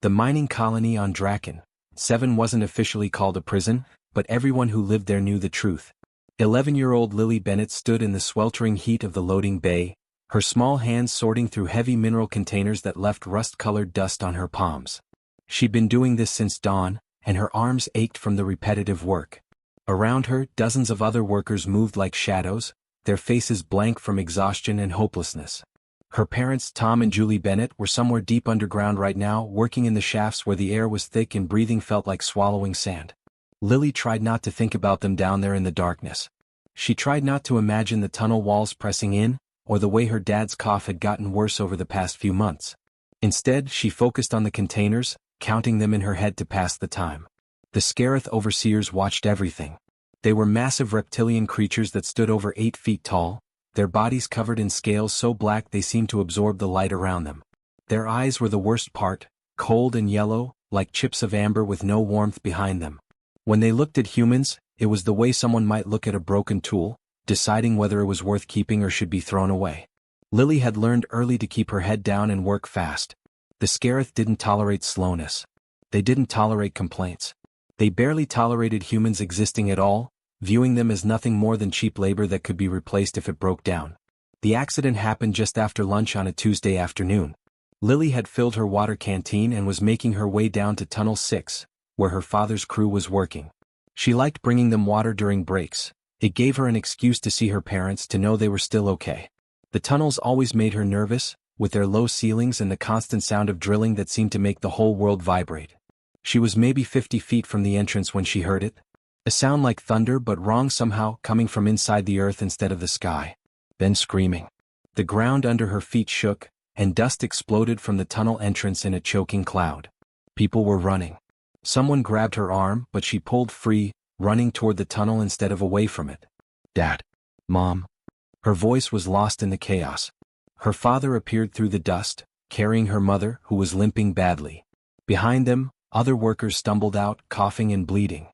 The mining colony on Draken 7 wasn't officially called a prison, but everyone who lived there knew the truth. 11-year-old Lily Bennett stood in the sweltering heat of the loading bay, her small hands sorting through heavy mineral containers that left rust-colored dust on her palms. She'd been doing this since dawn, and her arms ached from the repetitive work. Around her, dozens of other workers moved like shadows, their faces blank from exhaustion and hopelessness. Her parents, Tom and Julie Bennett, were somewhere deep underground right now, working in the shafts where the air was thick and breathing felt like swallowing sand. Lily tried not to think about them down there in the darkness. She tried not to imagine the tunnel walls pressing in, or the way her dad's cough had gotten worse over the past few months. Instead, she focused on the containers, counting them in her head to pass the time. The Scarith overseers watched everything. They were massive reptilian creatures that stood over 8 feet tall, their bodies covered in scales so black they seemed to absorb the light around them. Their eyes were the worst part, cold and yellow, like chips of amber with no warmth behind them. When they looked at humans, it was the way someone might look at a broken tool, deciding whether it was worth keeping or should be thrown away. Lily had learned early to keep her head down and work fast. The Scarith didn't tolerate slowness. They didn't tolerate complaints. They barely tolerated humans existing at all, viewing them as nothing more than cheap labor that could be replaced if it broke down. The accident happened just after lunch on a Tuesday afternoon. Lily had filled her water canteen and was making her way down to Tunnel 6, where her father's crew was working. She liked bringing them water during breaks. It gave her an excuse to see her parents, to know they were still okay. The tunnels always made her nervous, with their low ceilings and the constant sound of drilling that seemed to make the whole world vibrate. She was maybe 50 feet from the entrance when she heard it. A sound like thunder but wrong somehow, coming from inside the earth instead of the sky. Then screaming. The ground under her feet shook, and dust exploded from the tunnel entrance in a choking cloud. People were running. Someone grabbed her arm, but she pulled free, running toward the tunnel instead of away from it. Dad. Mom. Her voice was lost in the chaos. Her father appeared through the dust, carrying her mother, who was limping badly. Behind them, other workers stumbled out, coughing and bleeding.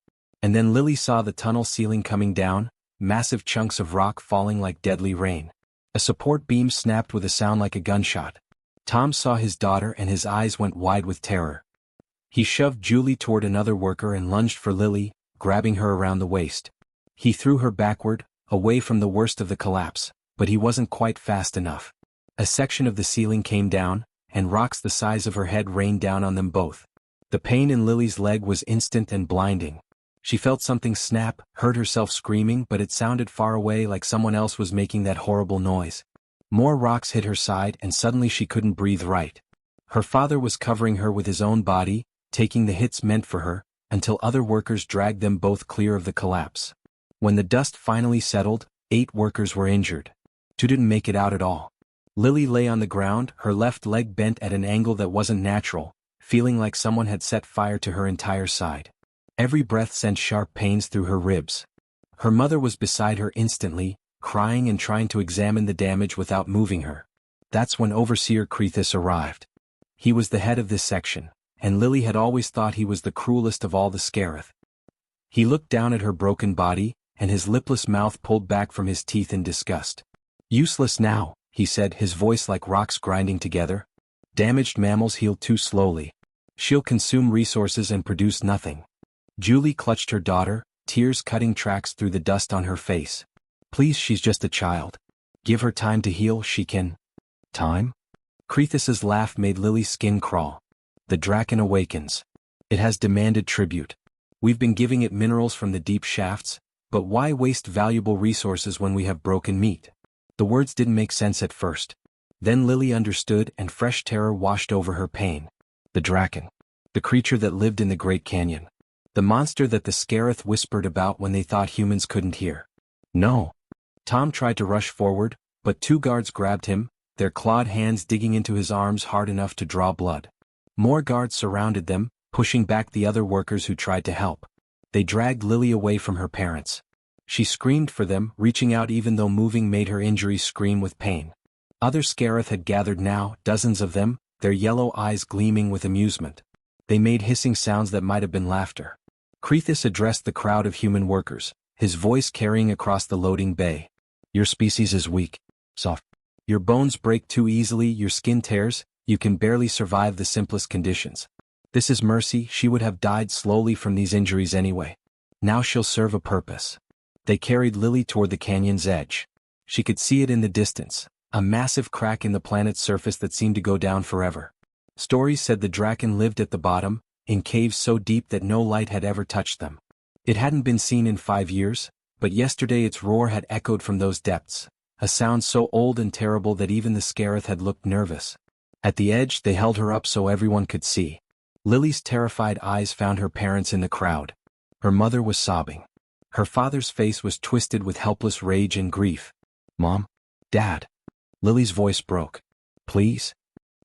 And then Lily saw the tunnel ceiling coming down, massive chunks of rock falling like deadly rain. A support beam snapped with a sound like a gunshot. Tom saw his daughter and his eyes went wide with terror. He shoved Julie toward another worker and lunged for Lily, grabbing her around the waist. He threw her backward, away from the worst of the collapse, but he wasn't quite fast enough. A section of the ceiling came down, and rocks the size of her head rained down on them both. The pain in Lily's leg was instant and blinding. She felt something snap, heard herself screaming, but it sounded far away, like someone else was making that horrible noise. More rocks hit her side and suddenly she couldn't breathe right. Her father was covering her with his own body, taking the hits meant for her, until other workers dragged them both clear of the collapse. When the dust finally settled, 8 workers were injured. 2 didn't make it out at all. Lily lay on the ground, her left leg bent at an angle that wasn't natural, feeling like someone had set fire to her entire side. Every breath sent sharp pains through her ribs. Her mother was beside her instantly, crying and trying to examine the damage without moving her. That's when Overseer Crethus arrived. He was the head of this section, and Lily had always thought he was the cruelest of all the Scarith. He looked down at her broken body, and his lipless mouth pulled back from his teeth in disgust. "Useless now," he said, his voice like rocks grinding together. "Damaged mammals heal too slowly. She'll consume resources and produce nothing." Julie clutched her daughter, tears cutting tracks through the dust on her face. "Please, she's just a child. Give her time to heal, she can." "Time?" Crethus's laugh made Lily's skin crawl. "The Draken awakens. It has demanded tribute. We've been giving it minerals from the deep shafts, but why waste valuable resources when we have broken meat?" The words didn't make sense at first. Then Lily understood and fresh terror washed over her pain. The Draken. The creature that lived in the Great Canyon. The monster that the Scarith whispered about when they thought humans couldn't hear. "No." Tom tried to rush forward, but 2 guards grabbed him, their clawed hands digging into his arms hard enough to draw blood. More guards surrounded them, pushing back the other workers who tried to help. They dragged Lily away from her parents. She screamed for them, reaching out even though moving made her injuries scream with pain. Other Scarith had gathered now, dozens of them, their yellow eyes gleaming with amusement. They made hissing sounds that might have been laughter. Crethus addressed the crowd of human workers, his voice carrying across the loading bay. "Your species is weak, soft. Your bones break too easily, your skin tears, you can barely survive the simplest conditions. This is mercy, she would have died slowly from these injuries anyway. Now she'll serve a purpose. They carried Lily toward the canyon's edge. She could see it in the distance, a massive crack in the planet's surface that seemed to go down forever. Stories said the Draken lived at the bottom, in caves so deep that no light had ever touched them. It hadn't been seen in 5 years, but yesterday its roar had echoed from those depths, a sound so old and terrible that even the Scarith had looked nervous. At the edge they held her up so everyone could see. Lily's terrified eyes found her parents in the crowd. Her mother was sobbing. Her father's face was twisted with helpless rage and grief. "Mom? Dad?" Lily's voice broke. "Please?"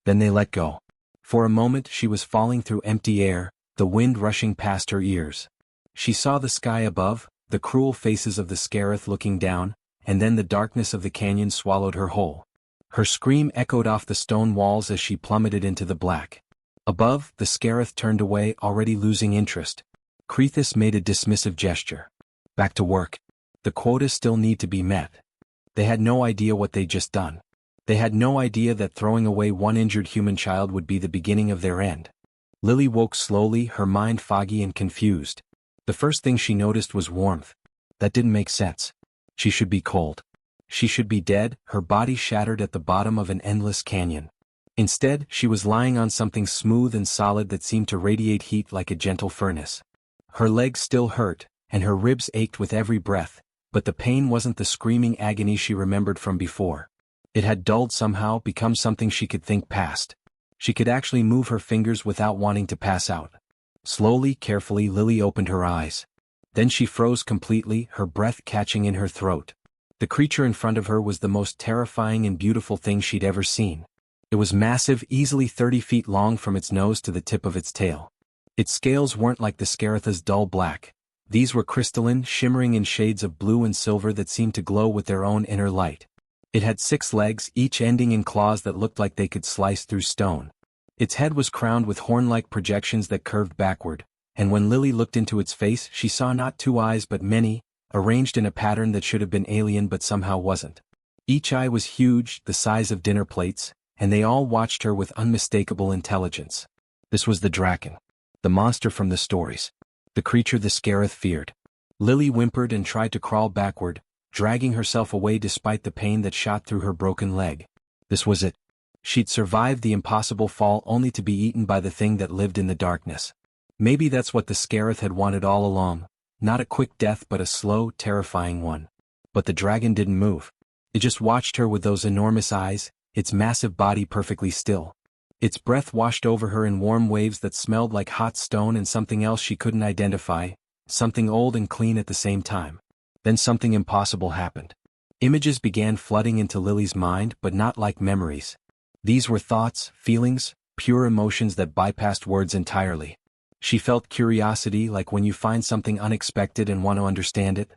Then they let go. For a moment she was falling through empty air, the wind rushing past her ears. She saw the sky above, the cruel faces of the Scarith looking down, and then the darkness of the canyon swallowed her whole. Her scream echoed off the stone walls as she plummeted into the black. Above, the Scarith turned away, already losing interest. Crethus made a dismissive gesture. "Back to work. The quotas still need to be met." They had no idea what they'd just done. They had no idea that throwing away one injured human child would be the beginning of their end. Lily woke slowly, her mind foggy and confused. The first thing she noticed was warmth. That didn't make sense. She should be cold. She should be dead, her body shattered at the bottom of an endless canyon. Instead, she was lying on something smooth and solid that seemed to radiate heat like a gentle furnace. Her legs still hurt, and her ribs ached with every breath, but the pain wasn't the screaming agony she remembered from before. It had dulled somehow, become something she could think past. She could actually move her fingers without wanting to pass out. Slowly, carefully, Lily opened her eyes. Then she froze completely, her breath catching in her throat. The creature in front of her was the most terrifying and beautiful thing she'd ever seen. It was massive, easily 30 feet long from its nose to the tip of its tail. Its scales weren't like the Scaritha's dull black. These were crystalline, shimmering in shades of blue and silver that seemed to glow with their own inner light. It had 6 legs, each ending in claws that looked like they could slice through stone. Its head was crowned with horn-like projections that curved backward, and when Lily looked into its face she saw not 2 eyes but many, arranged in a pattern that should have been alien but somehow wasn't. Each eye was huge, the size of dinner plates, and they all watched her with unmistakable intelligence. This was the Draken. The monster from the stories. The creature the Scarith feared. Lily whimpered and tried to crawl backward, dragging herself away despite the pain that shot through her broken leg. This was it. She'd survived the impossible fall only to be eaten by the thing that lived in the darkness. Maybe that's what the Scarith had wanted all along, not a quick death but a slow, terrifying one. But the dragon didn't move. It just watched her with those enormous eyes, its massive body perfectly still. Its breath washed over her in warm waves that smelled like hot stone and something else she couldn't identify, something old and clean at the same time. Then something impossible happened. Images began flooding into Lily's mind, but not like memories. These were thoughts, feelings, pure emotions that bypassed words entirely. She felt curiosity, like when you find something unexpected and want to understand it.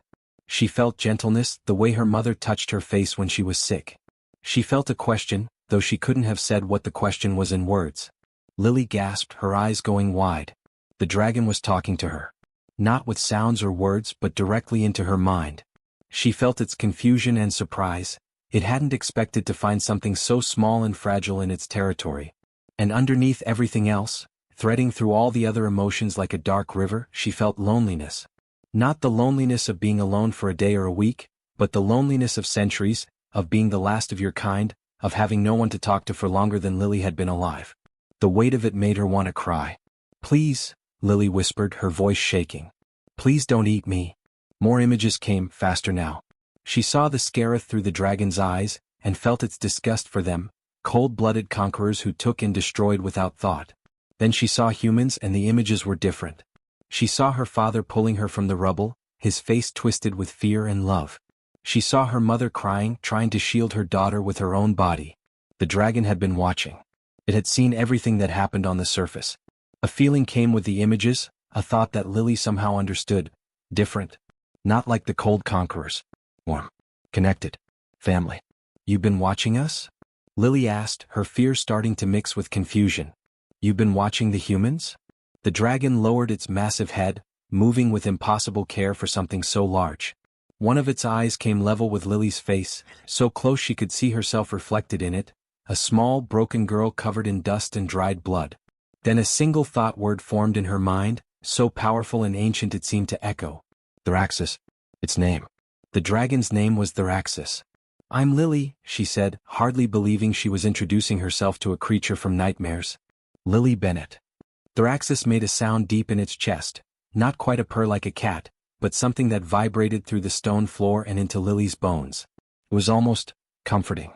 She felt gentleness, the way her mother touched her face when she was sick. She felt a question, though she couldn't have said what the question was in words. Lily gasped, her eyes going wide. The dragon was talking to her. Not with sounds or words but directly into her mind. She felt its confusion and surprise. It hadn't expected to find something so small and fragile in its territory. And underneath everything else, threading through all the other emotions like a dark river, she felt loneliness. Not the loneliness of being alone for a day or a week, but the loneliness of centuries, of being the last of your kind, of having no one to talk to for longer than Lily had been alive. The weight of it made her want to cry. "Please," Lily whispered, her voice shaking. "Please don't eat me." More images came, faster now. She saw the Scarith through the dragon's eyes, and felt its disgust for them, cold-blooded conquerors who took and destroyed without thought. Then she saw humans and the images were different. She saw her father pulling her from the rubble, his face twisted with fear and love. She saw her mother crying, trying to shield her daughter with her own body. The dragon had been watching. It had seen everything that happened on the surface. A feeling came with the images, a thought that Lily somehow understood. Different. Not like the cold conquerors. Warm. Connected. Family. "You've been watching us?" Lily asked, her fear starting to mix with confusion. "You've been watching the humans?" The dragon lowered its massive head, moving with impossible care for something so large. One of its eyes came level with Lily's face, so close she could see herself reflected in it, a small, broken girl covered in dust and dried blood. Then a single thought word formed in her mind, so powerful and ancient it seemed to echo. Thraxus. Its name. The dragon's name was Thraxus. I'm Lily, she said, hardly believing she was introducing herself to a creature from nightmares. Lily Bennett. Thraxus made a sound deep in its chest, not quite a purr like a cat, but something that vibrated through the stone floor and into Lily's bones. It was almost comforting.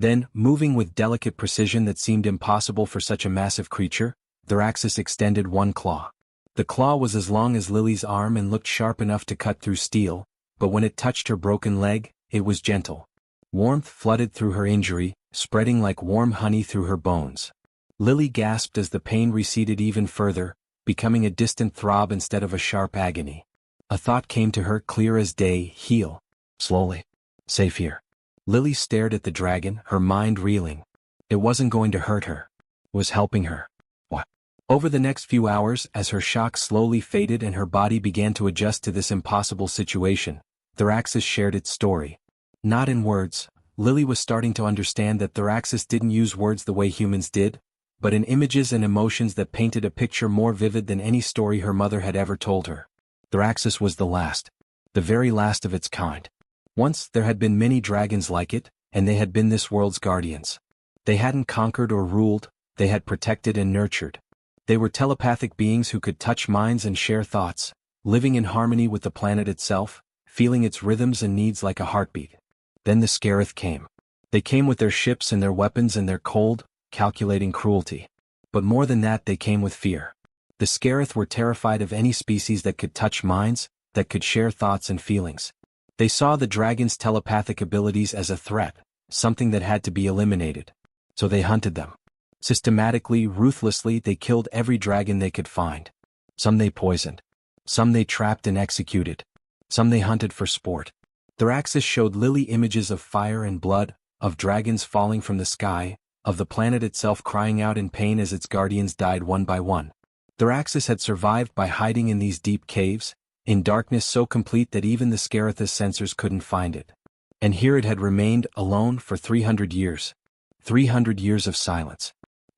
Then, moving with delicate precision that seemed impossible for such a massive creature, Thraxus extended one claw. The claw was as long as Lily's arm and looked sharp enough to cut through steel, but when it touched her broken leg, it was gentle. Warmth flooded through her injury, spreading like warm honey through her bones. Lily gasped as the pain receded even further, becoming a distant throb instead of a sharp agony. A thought came to her clear as day: heal. Slowly. Safe here. Lily stared at the dragon, her mind reeling. It wasn't going to hurt her. It was helping her. What? Over the next few hours, as her shock slowly faded and her body began to adjust to this impossible situation, Thraxus shared its story. Not in words, Lily was starting to understand that Thraxus didn't use words the way humans did, but in images and emotions that painted a picture more vivid than any story her mother had ever told her. Thraxus was the last. The very last of its kind. Once there had been many dragons like it, and they had been this world's guardians. They hadn't conquered or ruled, they had protected and nurtured. They were telepathic beings who could touch minds and share thoughts, living in harmony with the planet itself, feeling its rhythms and needs like a heartbeat. Then the Scarith came. They came with their ships and their weapons and their cold, calculating cruelty. But more than that, they came with fear. The Scarith were terrified of any species that could touch minds, that could share thoughts and feelings. They saw the dragon's telepathic abilities as a threat, something that had to be eliminated. So they hunted them. Systematically, ruthlessly, they killed every dragon they could find. Some they poisoned. Some they trapped and executed. Some they hunted for sport. Thraxus showed Lily images of fire and blood, of dragons falling from the sky, of the planet itself crying out in pain as its guardians died one by one. Thraxus had survived by hiding in these deep caves, in darkness so complete that even the Scarith's sensors couldn't find it. And here it had remained, alone, for 300 years. 300 years of silence.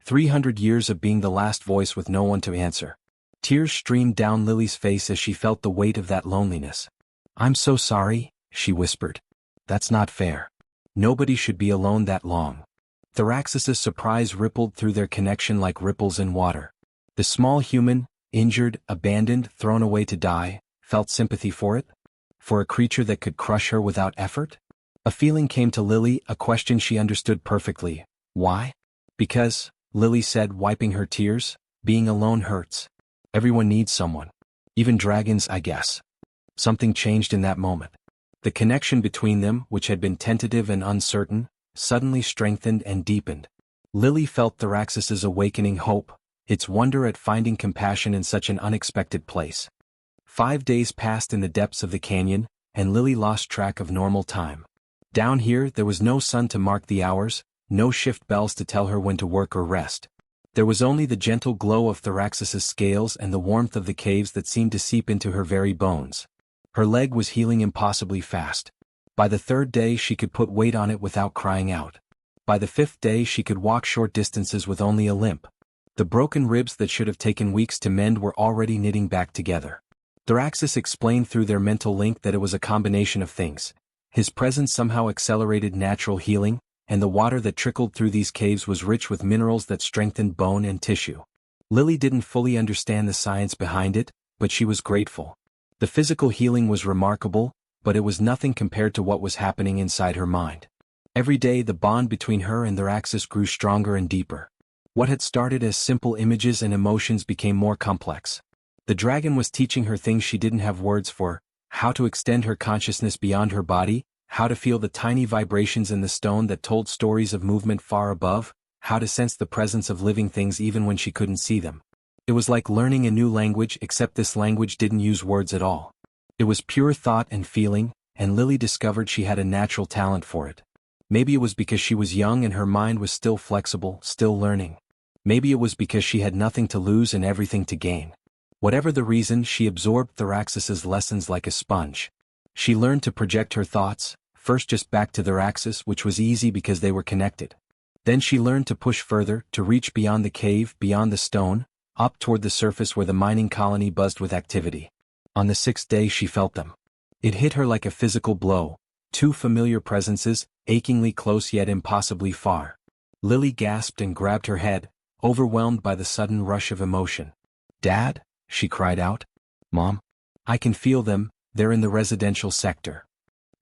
300 years of being the last voice with no one to answer. Tears streamed down Lily's face as she felt the weight of that loneliness. I'm so sorry, she whispered. That's not fair. Nobody should be alone that long. Thraxus's surprise rippled through their connection like ripples in water. The small human, injured, abandoned, thrown away to die, felt sympathy for it? For a creature that could crush her without effort? A feeling came to Lily, a question she understood perfectly. Why? Because, Lily said, wiping her tears, being alone hurts. Everyone needs someone. Even dragons, I guess. Something changed in that moment. The connection between them, which had been tentative and uncertain, suddenly strengthened and deepened. Lily felt Thraxus's awakening hope, its wonder at finding compassion in such an unexpected place. 5 days passed in the depths of the canyon, and Lily lost track of normal time. Down here, there was no sun to mark the hours, no shift bells to tell her when to work or rest. There was only the gentle glow of Thraxus's scales and the warmth of the caves that seemed to seep into her very bones. Her leg was healing impossibly fast. By the 3rd day she could put weight on it without crying out. By the 5th day she could walk short distances with only a limp. The broken ribs that should have taken weeks to mend were already knitting back together. Thraxus explained through their mental link that it was a combination of things. His presence somehow accelerated natural healing, and the water that trickled through these caves was rich with minerals that strengthened bone and tissue. Lily didn't fully understand the science behind it, but she was grateful. The physical healing was remarkable, but it was nothing compared to what was happening inside her mind. Every day the bond between her and Thraxus grew stronger and deeper. What had started as simple images and emotions became more complex. The dragon was teaching her things she didn't have words for: how to extend her consciousness beyond her body, how to feel the tiny vibrations in the stone that told stories of movement far above, how to sense the presence of living things even when she couldn't see them. It was like learning a new language, except this language didn't use words at all. It was pure thought and feeling, and Lily discovered she had a natural talent for it. Maybe it was because she was young and her mind was still flexible, still learning. Maybe it was because she had nothing to lose and everything to gain. Whatever the reason, she absorbed Thraxus's lessons like a sponge. She learned to project her thoughts, first just back to Thraxus, which was easy because they were connected. Then she learned to push further, to reach beyond the cave, beyond the stone, up toward the surface where the mining colony buzzed with activity. On the 6th day she felt them. It hit her like a physical blow, two familiar presences, achingly close yet impossibly far. Lily gasped and grabbed her head, overwhelmed by the sudden rush of emotion. "Dad?" she cried out. "Mom? I can feel them, they're in the residential sector."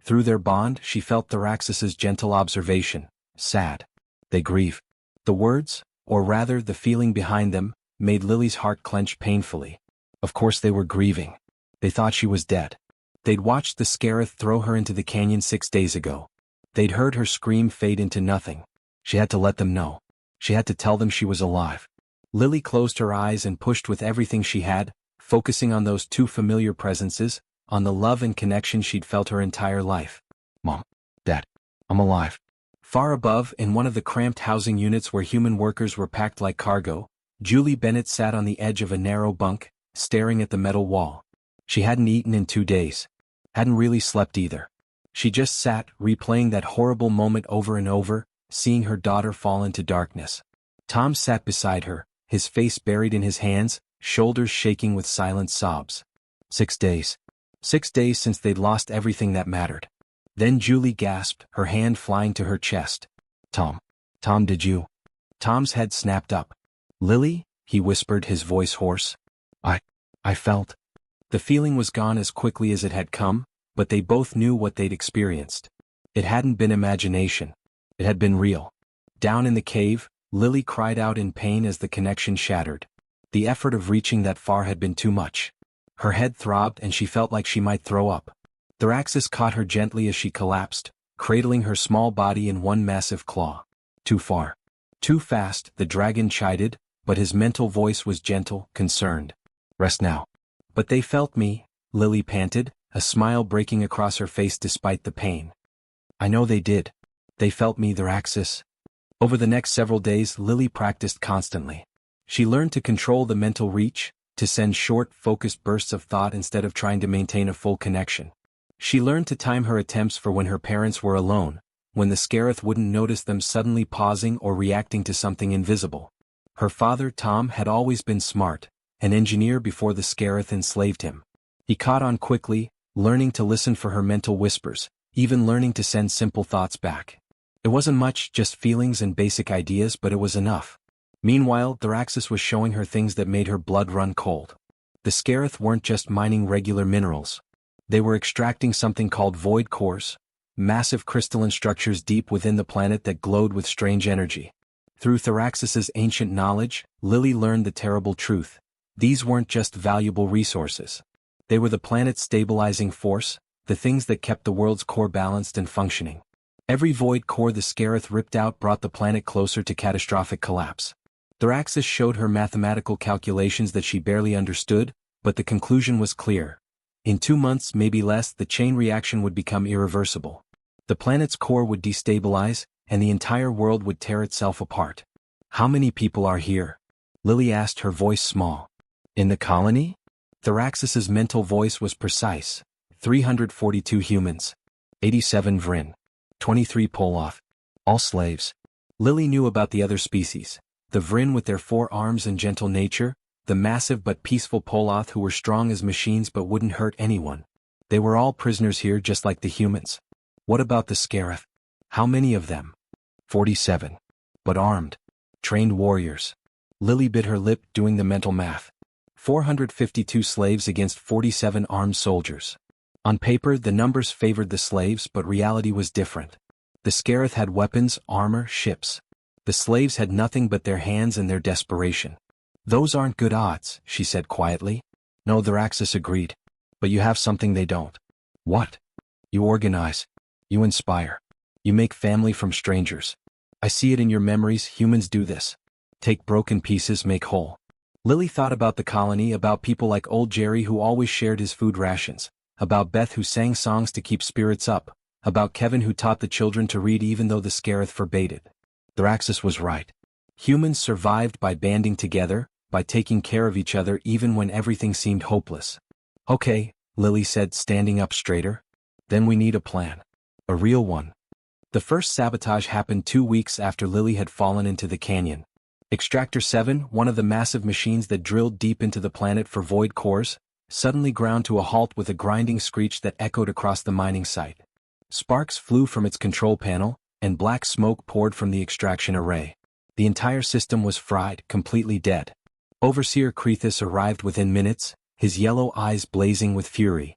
Through their bond she felt Thraxis's gentle observation, "Sad. They grieve." The words, or rather the feeling behind them, made Lily's heart clench painfully. Of course they were grieving. They thought she was dead. They'd watched the Scarith throw her into the canyon 6 days ago. They'd heard her scream fade into nothing. She had to let them know. She had to tell them she was alive. Lily closed her eyes and pushed with everything she had, focusing on those two familiar presences, on the love and connection she'd felt her entire life. "Mom. Dad. I'm alive." Far above, in one of the cramped housing units where human workers were packed like cargo, Julie Bennett sat on the edge of a narrow bunk, staring at the metal wall. She hadn't eaten in 2 days. Hadn't really slept either. She just sat, replaying that horrible moment over and over, seeing her daughter fall into darkness. Tom sat beside her, his face buried in his hands, shoulders shaking with silent sobs. 6 days. 6 days since they'd lost everything that mattered. Then Julie gasped, her hand flying to her chest. Tom, did you?" Tom's head snapped up. "Lily?" he whispered, his voice hoarse. I felt." The feeling was gone as quickly as it had come, but they both knew what they'd experienced. It hadn't been imagination. It had been real. Down in the cave, Lily cried out in pain as the connection shattered. The effort of reaching that far had been too much. Her head throbbed and she felt like she might throw up. Thraxis caught her gently as she collapsed, cradling her small body in one massive claw. "Too far. Too fast," the dragon chided, but his mental voice was gentle, concerned. "Rest now." "But they felt me," Lily panted, a smile breaking across her face despite the pain. "I know they did. They felt me, Thraxis." Over the next several days Lily practiced constantly. She learned to control the mental reach, to send short, focused bursts of thought instead of trying to maintain a full connection. She learned to time her attempts for when her parents were alone, when the Scarith wouldn't notice them suddenly pausing or reacting to something invisible. Her father, Tom, had always been smart, an engineer before the Scarith enslaved him. He caught on quickly, learning to listen for her mental whispers, even learning to send simple thoughts back. It wasn't much, just feelings and basic ideas, but it was enough. Meanwhile, Thraxis was showing her things that made her blood run cold. The Scarith weren't just mining regular minerals. They were extracting something called void cores, massive crystalline structures deep within the planet that glowed with strange energy. Through Thraxis's ancient knowledge, Lily learned the terrible truth. These weren't just valuable resources. They were the planet's stabilizing force, the things that kept the world's core balanced and functioning. Every void core the Scarith ripped out brought the planet closer to catastrophic collapse. Thraxis showed her mathematical calculations that she barely understood, but the conclusion was clear. In 2 months, maybe less, the chain reaction would become irreversible. The planet's core would destabilize, and the entire world would tear itself apart. "How many people are here?" Lily asked, her voice small. "In the colony?" Thraxis's mental voice was precise. 342 humans. 87 Vryn. 23 Poloth. All slaves. Lily knew about the other species. The Vryn with their 4 arms and gentle nature, the massive but peaceful Poloth who were strong as machines but wouldn't hurt anyone. They were all prisoners here just like the humans. What about the Scarith? How many of them? 47. But armed. Trained warriors. Lily bit her lip, doing the mental math. 452 slaves against 47 armed soldiers. On paper, the numbers favored the slaves, but reality was different. The Scarith had weapons, armor, ships. The slaves had nothing but their hands and their desperation. "Those aren't good odds," she said quietly. "No," Thraxis agreed. "But you have something they don't." "What?" "You organize. You inspire. You make family from strangers. I see it in your memories. Humans do this. Take broken pieces, make whole." Lily thought about the colony, about people like old Jerry who always shared his food rations, about Beth who sang songs to keep spirits up, about Kevin who taught the children to read even though the Scarith forbade it. Thraxis was right. Humans survived by banding together, by taking care of each other even when everything seemed hopeless. "Okay," Lily said, standing up straighter. "Then we need a plan. A real one." The first sabotage happened 2 weeks after Lily had fallen into the canyon. Extractor 7, one of the massive machines that drilled deep into the planet for void cores, suddenly ground to a halt with a grinding screech that echoed across the mining site. Sparks flew from its control panel, and black smoke poured from the extraction array. The entire system was fried, completely dead. Overseer Krethus arrived within minutes, his yellow eyes blazing with fury.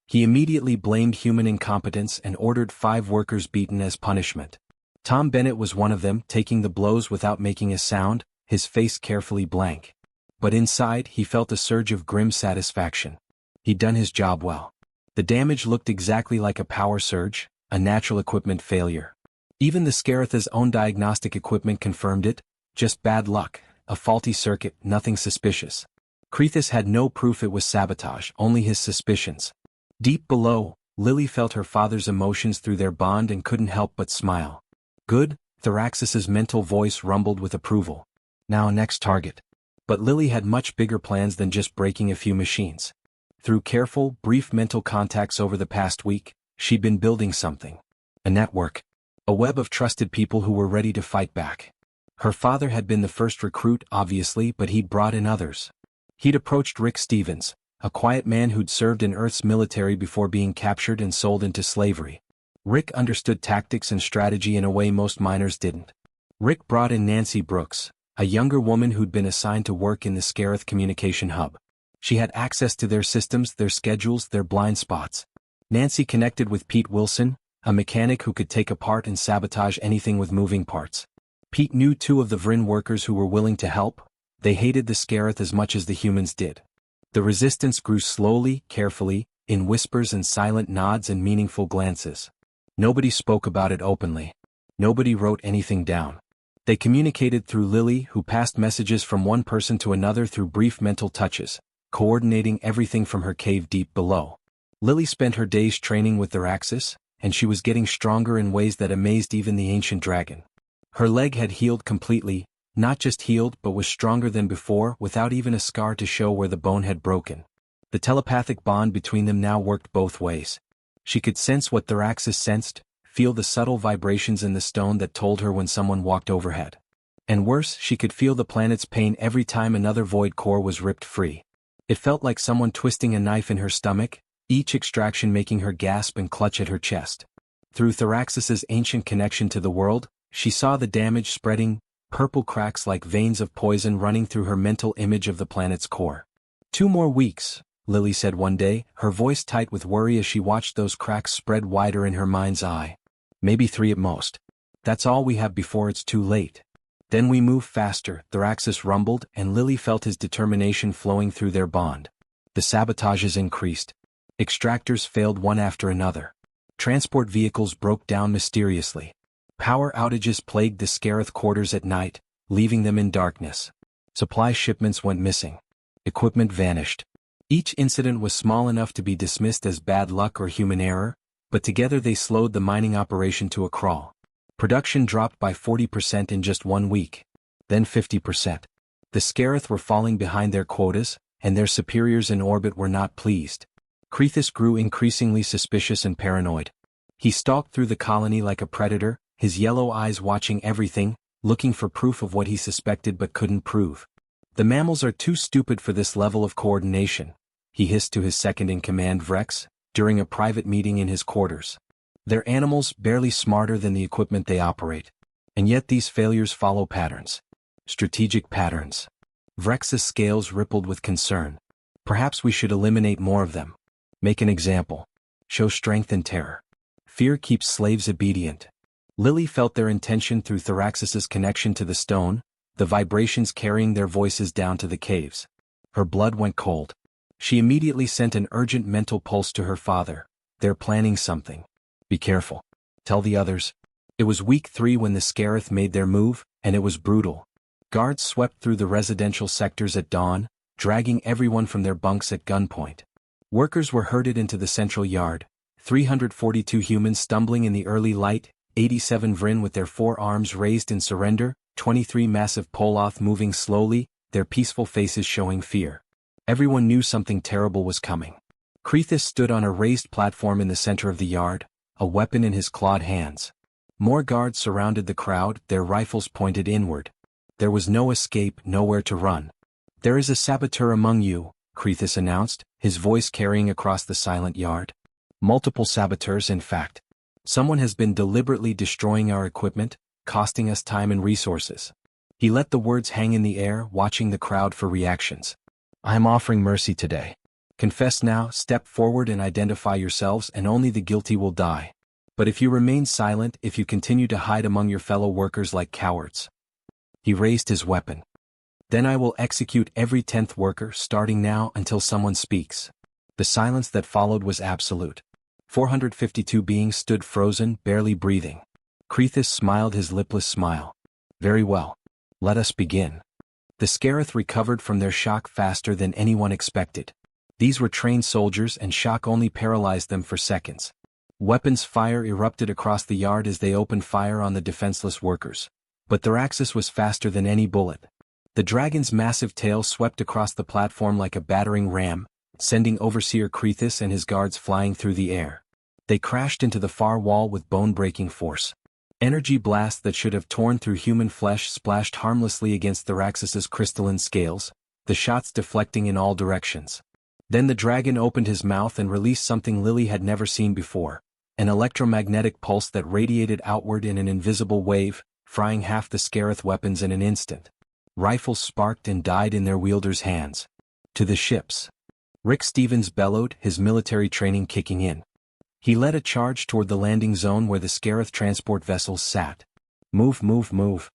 He immediately blamed human incompetence and ordered 5 workers beaten as punishment. Tom Bennett was one of them, taking the blows without making a sound, his face carefully blank. But inside he felt a surge of grim satisfaction. He'd done his job well. The damage looked exactly like a power surge, a natural equipment failure. Even the Scaratha's own diagnostic equipment confirmed it, just bad luck, a faulty circuit, nothing suspicious. Krethus had no proof it was sabotage, only his suspicions. Deep below, Lily felt her father's emotions through their bond and couldn't help but smile. Good, Thraxis's mental voice rumbled with approval. Now next target. But Lily had much bigger plans than just breaking a few machines. Through careful, brief mental contacts over the past week, she'd been building something. A network. A web of trusted people who were ready to fight back. Her father had been the first recruit, obviously, but he'd brought in others. He'd approached Rick Stevens, a quiet man who'd served in Earth's military before being captured and sold into slavery. Rick understood tactics and strategy in a way most miners didn't. Rick brought in Nancy Brooks, a younger woman who'd been assigned to work in the Scarath communication hub. She had access to their systems, their schedules, their blind spots. Nancy connected with Pete Wilson, a mechanic who could take apart and sabotage anything with moving parts. Pete knew 2 of the Vryn workers who were willing to help. They hated the Scarath as much as the humans did. The resistance grew slowly, carefully, in whispers and silent nods and meaningful glances. Nobody spoke about it openly. Nobody wrote anything down. They communicated through Lily, who passed messages from one person to another through brief mental touches, coordinating everything from her cave deep below. Lily spent her days training with Thraxis, and she was getting stronger in ways that amazed even the ancient dragon. Her leg had healed completely, not just healed but was stronger than before, without even a scar to show where the bone had broken. The telepathic bond between them now worked both ways. She could sense what Thraxis sensed, feel the subtle vibrations in the stone that told her when someone walked overhead. And worse, she could feel the planet's pain every time another void core was ripped free. It felt like someone twisting a knife in her stomach, each extraction making her gasp and clutch at her chest. Through Thraxis's ancient connection to the world, she saw the damage spreading, purple cracks like veins of poison running through her mental image of the planet's core. 2 more weeks, Lily said one day, her voice tight with worry as she watched those cracks spread wider in her mind's eye. Maybe 3 at most. That's all we have before it's too late. Then we move faster, Thraxis rumbled, and Lily felt his determination flowing through their bond. The sabotages increased. Extractors failed one after another. Transport vehicles broke down mysteriously. Power outages plagued the Scarath quarters at night, leaving them in darkness. Supply shipments went missing. Equipment vanished. Each incident was small enough to be dismissed as bad luck or human error, but together they slowed the mining operation to a crawl. Production dropped by 40% in just 1 week. Then 50%. The Scarath were falling behind their quotas, and their superiors in orbit were not pleased. Krethus grew increasingly suspicious and paranoid. He stalked through the colony like a predator, his yellow eyes watching everything, looking for proof of what he suspected but couldn't prove. The mammals are too stupid for this level of coordination, he hissed to his second-in-command Vrex, during a private meeting in his quarters. They're animals barely smarter than the equipment they operate. And yet these failures follow patterns. Strategic patterns. Vrex's scales rippled with concern. Perhaps we should eliminate more of them. Make an example. Show strength and terror. Fear keeps slaves obedient. Lily felt their intention through Thraxis's connection to the stone, the vibrations carrying their voices down to the caves. Her blood went cold. She immediately sent an urgent mental pulse to her father. They're planning something. Be careful. Tell the others. It was week 3 when the Scarath made their move, and it was brutal. Guards swept through the residential sectors at dawn, dragging everyone from their bunks at gunpoint. Workers were herded into the central yard, 342 humans stumbling in the early light, 87 Vryn with their forearms raised in surrender, 23 massive Poloth moving slowly, their peaceful faces showing fear. Everyone knew something terrible was coming. Krethus stood on a raised platform in the center of the yard, a weapon in his clawed hands. More guards surrounded the crowd, their rifles pointed inward. There was no escape, nowhere to run. "There is a saboteur among you," Krethis announced, his voice carrying across the silent yard. "Multiple saboteurs, in fact. Someone has been deliberately destroying our equipment, costing us time and resources." He let the words hang in the air, watching the crowd for reactions. "I am offering mercy today. Confess now, step forward and identify yourselves, and only the guilty will die. But if you remain silent, if you continue to hide among your fellow workers like cowards." He raised his weapon. "Then I will execute every 10th worker, starting now until someone speaks." The silence that followed was absolute. 452 beings stood frozen, barely breathing. Krethis smiled his lipless smile. "Very well. Let us begin." The Scarith recovered from their shock faster than anyone expected. These were trained soldiers, and shock only paralyzed them for seconds. Weapons fire erupted across the yard as they opened fire on the defenseless workers. But their axis was faster than any bullet. The dragon's massive tail swept across the platform like a battering ram, sending Overseer Krethis and his guards flying through the air. They crashed into the far wall with bone-breaking force. Energy blasts that should have torn through human flesh splashed harmlessly against Thraxis's crystalline scales, the shots deflecting in all directions. Then the dragon opened his mouth and released something Lily had never seen before, an electromagnetic pulse that radiated outward in an invisible wave, frying half the Scarith weapons in an instant. Rifles sparked and died in their wielders' hands. "To the ships!" Rick Stevens bellowed, his military training kicking in. He led a charge toward the landing zone where the Scarith transport vessels sat. "Move, move, move."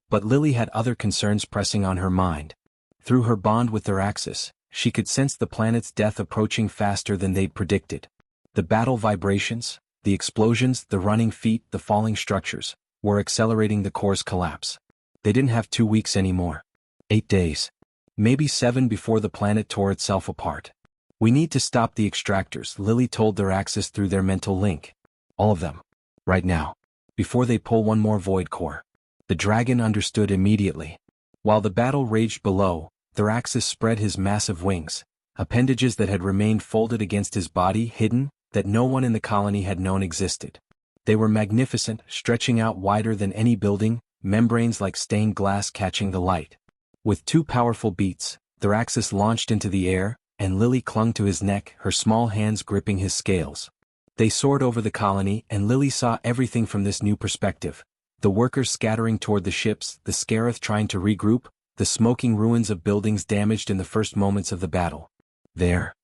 But Lily had other concerns pressing on her mind. Through her bond with Thraxis, she could sense the planet's death approaching faster than they'd predicted. The battle vibrations, the explosions, the running feet, the falling structures, were accelerating the core's collapse. They didn't have 2 weeks anymore. 8 days. Maybe 7 before the planet tore itself apart. "We need to stop the extractors," Lily told Thraxis through their mental link. "All of them. Right now. Before they pull one more void core." The dragon understood immediately. While the battle raged below, Thraxis spread his massive wings, appendages that had remained folded against his body, hidden, that no one in the colony had known existed. They were magnificent, stretching out wider than any building, membranes like stained glass catching the light. With 2 powerful beats, Thraxis launched into the air, and Lily clung to his neck, her small hands gripping his scales. They soared over the colony, and Lily saw everything from this new perspective. The workers scattering toward the ships, the Scarith trying to regroup, the smoking ruins of buildings damaged in the first moments of the battle. "There."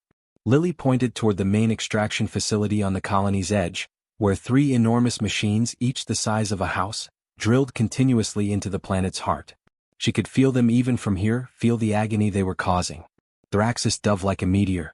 Lily pointed toward the main extraction facility on the colony's edge, where 3 enormous machines, each the size of a house, drilled continuously into the planet's heart. She could feel them even from here, feel the agony they were causing. Thraxis dove like a meteor.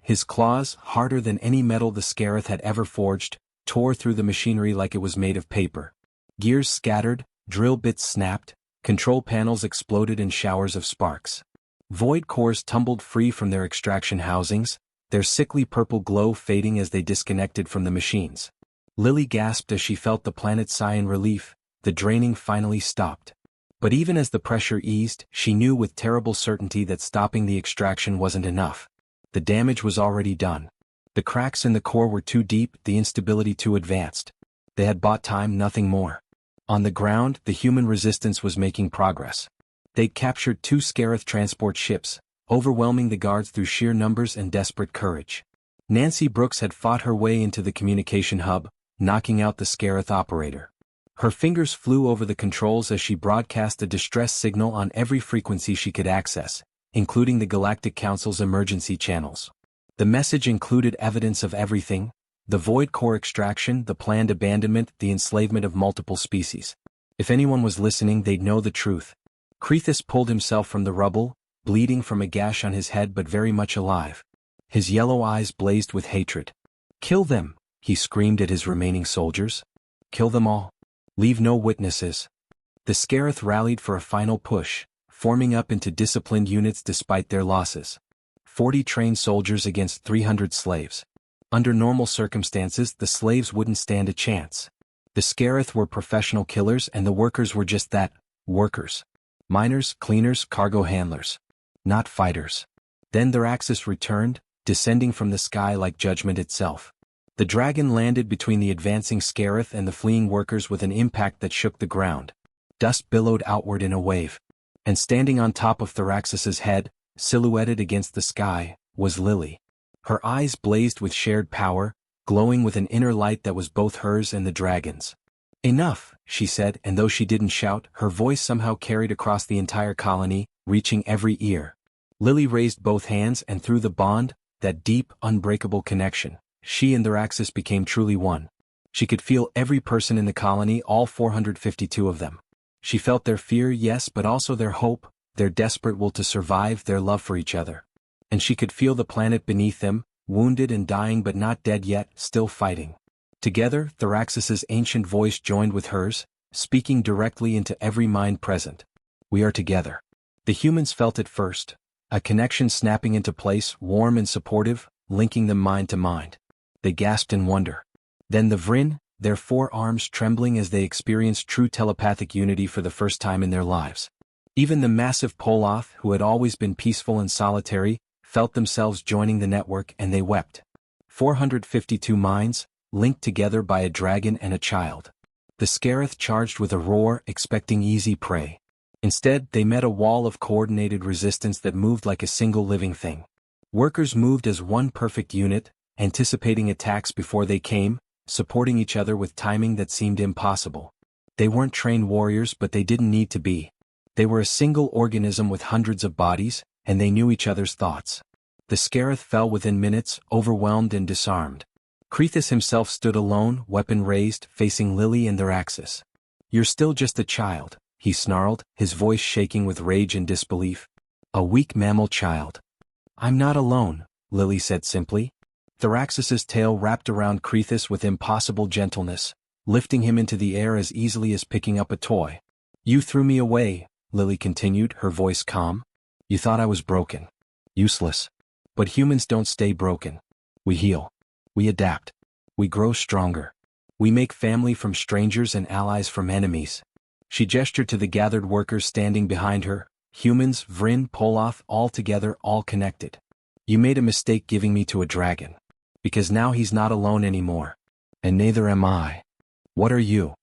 His claws, harder than any metal the Scarith had ever forged, tore through the machinery like it was made of paper. Gears scattered, drill bits snapped, control panels exploded in showers of sparks. Void cores tumbled free from their extraction housings, their sickly purple glow fading as they disconnected from the machines. Lily gasped as she felt the planet sigh in relief. The draining finally stopped. But even as the pressure eased, she knew with terrible certainty that stopping the extraction wasn't enough. The damage was already done. The cracks in the core were too deep, the instability too advanced. They had bought time, nothing more. On the ground, the human resistance was making progress. They'd captured 2 Scarith transport ships, overwhelming the guards through sheer numbers and desperate courage. Nancy Brooks had fought her way into the communication hub, knocking out the Scarith operator. Her fingers flew over the controls as she broadcast a distress signal on every frequency she could access, including the Galactic Council's emergency channels. The message included evidence of everything: the void core extraction, the planned abandonment, the enslavement of multiple species. If anyone was listening, they'd know the truth. Krethis pulled himself from the rubble, bleeding from a gash on his head but very much alive. His yellow eyes blazed with hatred. "Kill them!" he screamed at his remaining soldiers. "Kill them all. Leave no witnesses." The Scarith rallied for a final push, forming up into disciplined units despite their losses. 40 trained soldiers against 300 slaves. Under normal circumstances, the slaves wouldn't stand a chance. The Scarith were professional killers, and the workers were just that, workers. Miners, cleaners, cargo handlers. Not fighters. Then their axis returned, descending from the sky like judgment itself. The dragon landed between the advancing Scarith and the fleeing workers with an impact that shook the ground. Dust billowed outward in a wave. And standing on top of Thraxis's head, silhouetted against the sky, was Lily. Her eyes blazed with shared power, glowing with an inner light that was both hers and the dragon's. "Enough," she said, and though she didn't shout, her voice somehow carried across the entire colony, reaching every ear. Lily raised both hands, and through the bond, that deep, unbreakable connection, she and Thraxis became truly one. She could feel every person in the colony, all 452 of them. She felt their fear, yes, but also their hope, their desperate will to survive, their love for each other. And she could feel the planet beneath them, wounded and dying but not dead yet, still fighting. Together, Thraxis's ancient voice joined with hers, speaking directly into every mind present. "We are together." The humans felt it first, a connection snapping into place, warm and supportive, linking them mind to mind. They gasped in wonder. Then the Vryn, their forearms trembling as they experienced true telepathic unity for the first time in their lives. Even the massive Poloth, who had always been peaceful and solitary, felt themselves joining the network, and they wept. 452 minds, linked together by a dragon and a child. The Scarith charged with a roar, expecting easy prey. Instead, they met a wall of coordinated resistance that moved like a single living thing. Workers moved as one perfect unit, anticipating attacks before they came, supporting each other with timing that seemed impossible. They weren't trained warriors, but they didn't need to be. They were a single organism with hundreds of bodies, and they knew each other's thoughts. The Scarith fell within minutes, overwhelmed and disarmed. Krethis himself stood alone, weapon raised, facing Lily and Thraxis. "You're still just a child," he snarled, his voice shaking with rage and disbelief. "A weak mammal child." "I'm not alone," Lily said simply. Thraxis's tail wrapped around Krethis with impossible gentleness, lifting him into the air as easily as picking up a toy. "You threw me away," Lily continued, her voice calm. "You thought I was broken. Useless. But humans don't stay broken. We heal. We adapt. We grow stronger. We make family from strangers and allies from enemies." She gestured to the gathered workers standing behind her, humans, Vryn, Poloth, all together, all connected. "You made a mistake giving me to a dragon. Because now he's not alone anymore. And neither am I." "What are you?"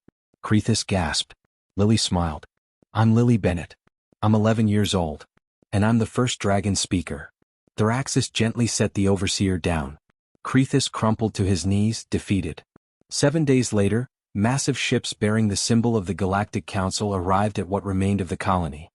Krethis gasped. Lily smiled. "I'm Lily Bennett. I'm 11 years old. And I'm the first dragon speaker." Thraxis gently set the overseer down. Krethis crumpled to his knees, defeated. 7 days later, massive ships bearing the symbol of the Galactic Council arrived at what remained of the colony.